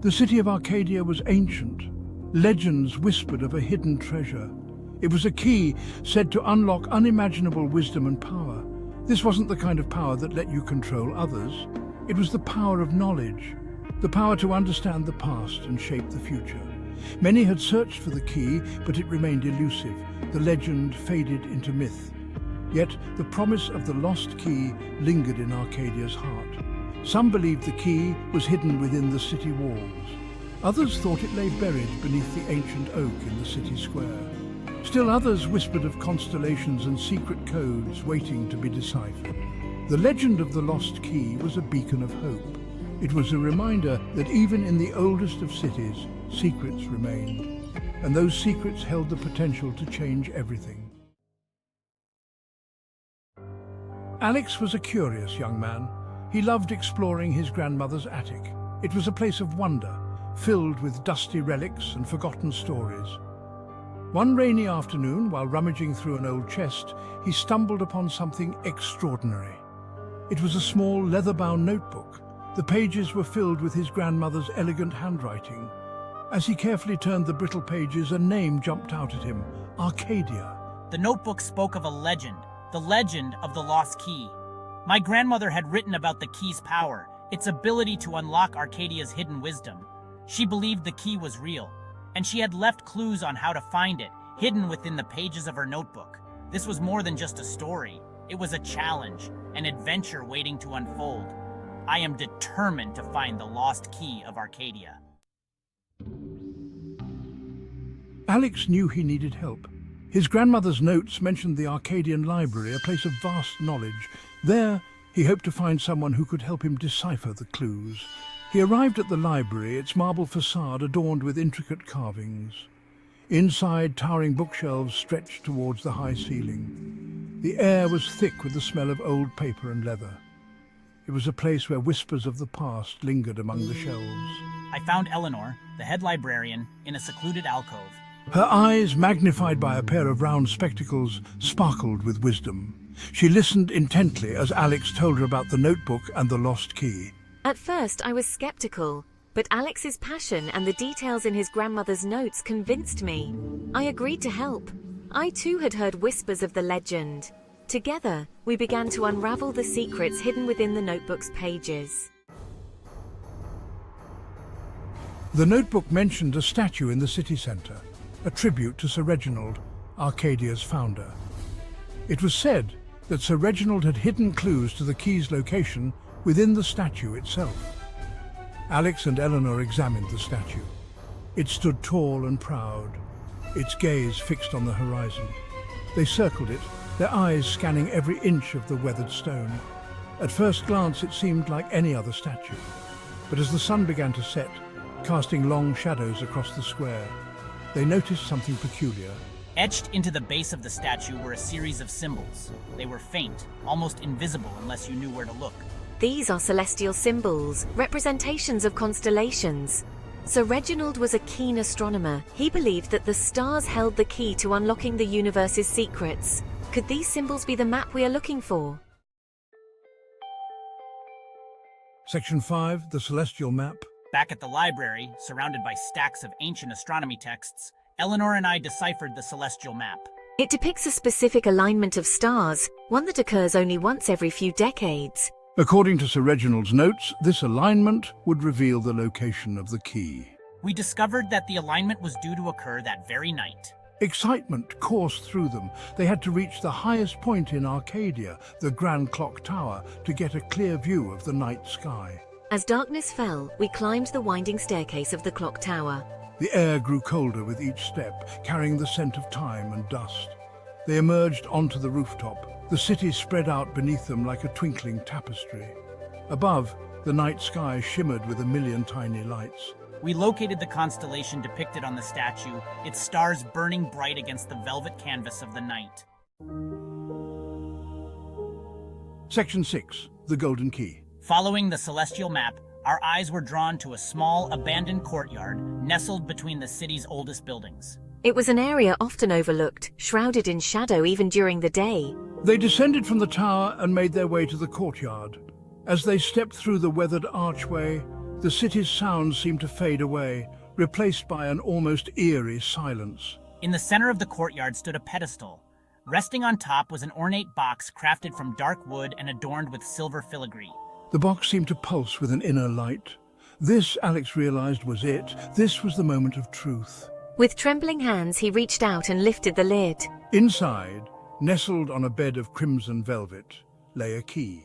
The city of Arcadia was ancient. Legends whispered of a hidden treasure. It was a key said to unlock unimaginable wisdom and power. This wasn't the kind of power that let you control others. It was the power of knowledge, the power to understand the past and shape the future. Many had searched for the key, but it remained elusive. The legend faded into myth. Yet the promise of the lost key lingered in Arcadia's heart. Some believed the key was hidden within the city walls. Others thought it lay buried beneath the ancient oak in the city square. Still others whispered of constellations and secret codes waiting to be deciphered. The legend of the lost key was a beacon of hope. It was a reminder that even in the oldest of cities, secrets remained, and those secrets held the potential to change everything. Alex was a curious young man. He loved exploring his grandmother's attic. It was a place of wonder, filled with dusty relics and forgotten stories. One rainy afternoon, while rummaging through an old chest, he stumbled upon something extraordinary. It was a small leather-bound notebook. The pages were filled with his grandmother's elegant handwriting. As he carefully turned the brittle pages, a name jumped out at him: Arcadia. The notebook spoke of a legend, the legend of the Lost Key. My grandmother had written about the key's power, its ability to unlock Arcadia's hidden wisdom. She believed the key was real, and she had left clues on how to find it, hidden within the pages of her notebook. This was more than just a story. It was a challenge, an adventure waiting to unfold. I am determined to find the Lost Key of Arcadia. Alex knew he needed help. His grandmother's notes mentioned the Arcadian library, a place of vast knowledge. There, he hoped to find someone who could help him decipher the clues. He arrived at the library, its marble facade adorned with intricate carvings. Inside, towering bookshelves stretched towards the high ceiling. The air was thick with the smell of old paper and leather. It was a place where whispers of the past lingered among the shelves. I found Eleanor, the head librarian, in a secluded alcove. Her eyes, magnified by a pair of round spectacles, sparkled with wisdom. She listened intently as Alex told her about the notebook and the lost key. At first, I was skeptical, but Alex's passion and the details in his grandmother's notes convinced me. I agreed to help. I too had heard whispers of the legend. Together, we began to unravel the secrets hidden within the notebook's pages. The notebook mentioned a statue in the city centre, a tribute to Sir Reginald, Arcadia's founder. It was said that Sir Reginald had hidden clues to the key's location within the statue itself. Alex and Eleanor examined the statue. It stood tall and proud, its gaze fixed on the horizon. They circled it, their eyes scanning every inch of the weathered stone. At first glance, it seemed like any other statue. But as the sun began to set, casting long shadows across the square, they noticed something peculiar. Etched into the base of the statue were a series of symbols. They were faint, almost invisible unless you knew where to look. These are celestial symbols, representations of constellations. Sir Reginald was a keen astronomer. He believed that the stars held the key to unlocking the universe's secrets. Could these symbols be the map we are looking for? Section 5, the Celestial Map. Back at the library, surrounded by stacks of ancient astronomy texts, Eleanor and I deciphered the celestial map. It depicts a specific alignment of stars, one that occurs only once every few decades. According to Sir Reginald's notes, this alignment would reveal the location of the key. We discovered that the alignment was due to occur that very night. Excitement coursed through them. They had to reach the highest point in Arcadia, the Grand Clock Tower, to get a clear view of the night sky. As darkness fell, we climbed the winding staircase of the clock tower. The air grew colder with each step, carrying the scent of time and dust. They emerged onto the rooftop. The city spread out beneath them like a twinkling tapestry. Above, the night sky shimmered with a million tiny lights. We located the constellation depicted on the statue, its stars burning bright against the velvet canvas of the night. Section 6, the Golden Key. Following the celestial map, our eyes were drawn to a small, abandoned courtyard nestled between the city's oldest buildings. It was an area often overlooked, shrouded in shadow even during the day. They descended from the tower and made their way to the courtyard. As they stepped through the weathered archway, The city's sounds seemed to fade away, replaced by an almost eerie silence. In the center of the courtyard stood a pedestal. Resting on top was an ornate box crafted from dark wood and adorned with silver filigree. The box seemed to pulse with an inner light. This, Alex realized, was it. This was the moment of truth. With trembling hands, he reached out and lifted the lid. Inside, nestled on a bed of crimson velvet, lay a key.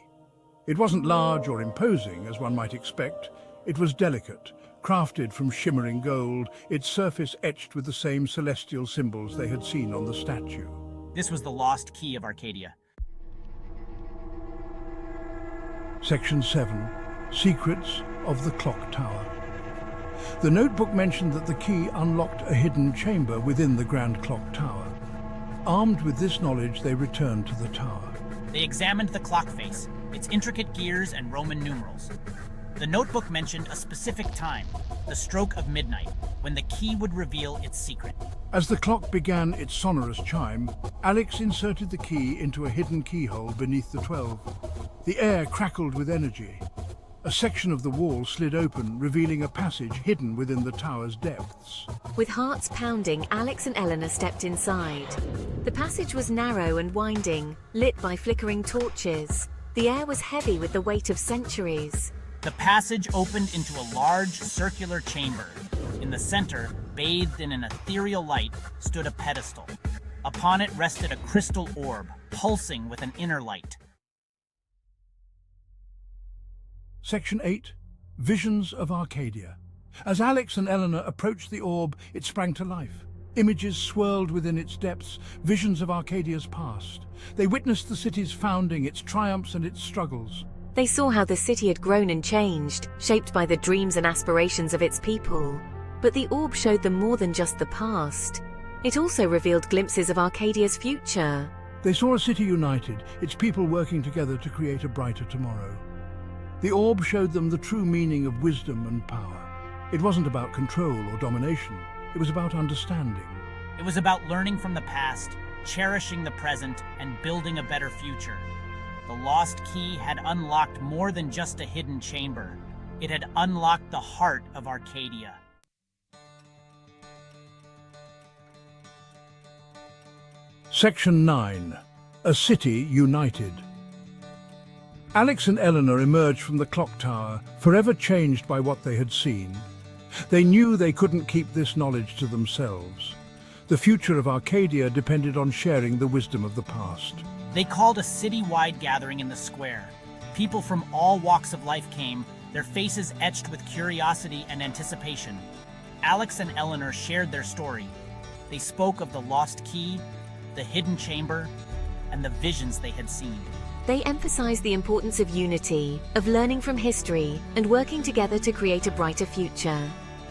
It wasn't large or imposing, as one might expect. It was delicate, crafted from shimmering gold, its surface etched with the same celestial symbols they had seen on the statue. This was the Lost Key of Arcadia. Section 7. Secrets of the Clock Tower. The notebook mentioned that the key unlocked a hidden chamber within the Grand Clock Tower. Armed with this knowledge, they returned to the tower. They examined the clock face, its intricate gears and Roman numerals. The notebook mentioned a specific time, the stroke of midnight, when the key would reveal its secret. As the clock began its sonorous chime, Alex inserted the key into a hidden keyhole beneath the 12. The air crackled with energy. A section of the wall slid open, revealing a passage hidden within the tower's depths. With hearts pounding, Alex and Eleanor stepped inside. The passage was narrow and winding, lit by flickering torches. The air was heavy with the weight of centuries. The passage opened into a large circular chamber. In the center, bathed in an ethereal light, stood a pedestal. Upon it rested a crystal orb, pulsing with an inner light. Section 8. Visions of Arcadia. As Alex and Eleanor approached the orb, it sprang to life. Images swirled within its depths, visions of Arcadia's past. They witnessed the city's founding, its triumphs and its struggles. They saw how the city had grown and changed, shaped by the dreams and aspirations of its people. But the orb showed them more than just the past. It also revealed glimpses of Arcadia's future. They saw a city united, its people working together to create a brighter tomorrow. The orb showed them the true meaning of wisdom and power. It wasn't about control or domination. It was about understanding. It was about learning from the past, cherishing the present, and building a better future. The Lost Key had unlocked more than just a hidden chamber. It had unlocked the heart of Arcadia. Section 9. A City United. Alex and Eleanor emerged from the clock tower, forever changed by what they had seen. They knew they couldn't keep this knowledge to themselves. The future of Arcadia depended on sharing the wisdom of the past. They called a city-wide gathering in the square. People from all walks of life came, their faces etched with curiosity and anticipation. Alex and Eleanor shared their story. They spoke of the Lost Key, the hidden chamber, and the visions they had seen. They emphasized the importance of unity, of learning from history, and working together to create a brighter future.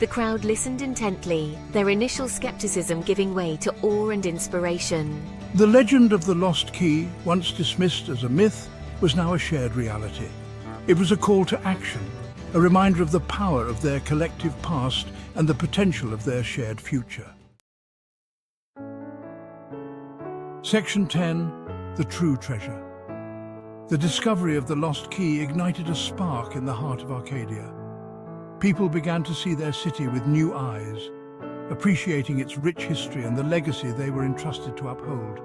The crowd listened intently, their initial skepticism giving way to awe and inspiration. The legend of the Lost Key, once dismissed as a myth, was now a shared reality. It was a call to action, a reminder of the power of their collective past and the potential of their shared future. Section 10. The True Treasure. The discovery of the Lost Key ignited a spark in the heart of Arcadia. People began to see their city with new eyes, appreciating its rich history and the legacy they were entrusted to uphold.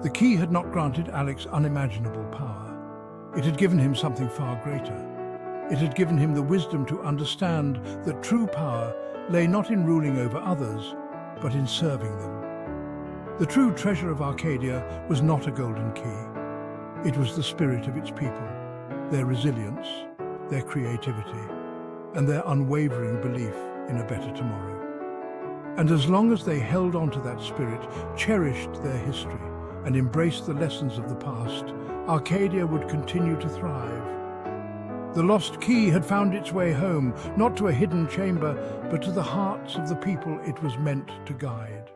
The key had not granted Alex unimaginable power. It had given him something far greater. It had given him the wisdom to understand that true power lay not in ruling over others, but in serving them. The true treasure of Arcadia was not a golden key. It was the spirit of its people, their resilience, their creativity, and their unwavering belief in a better tomorrow. And as long as they held on to that spirit, cherished their history, and embraced the lessons of the past, Arcadia would continue to thrive. The Lost Key had found its way home, not to a hidden chamber, but to the hearts of the people it was meant to guide.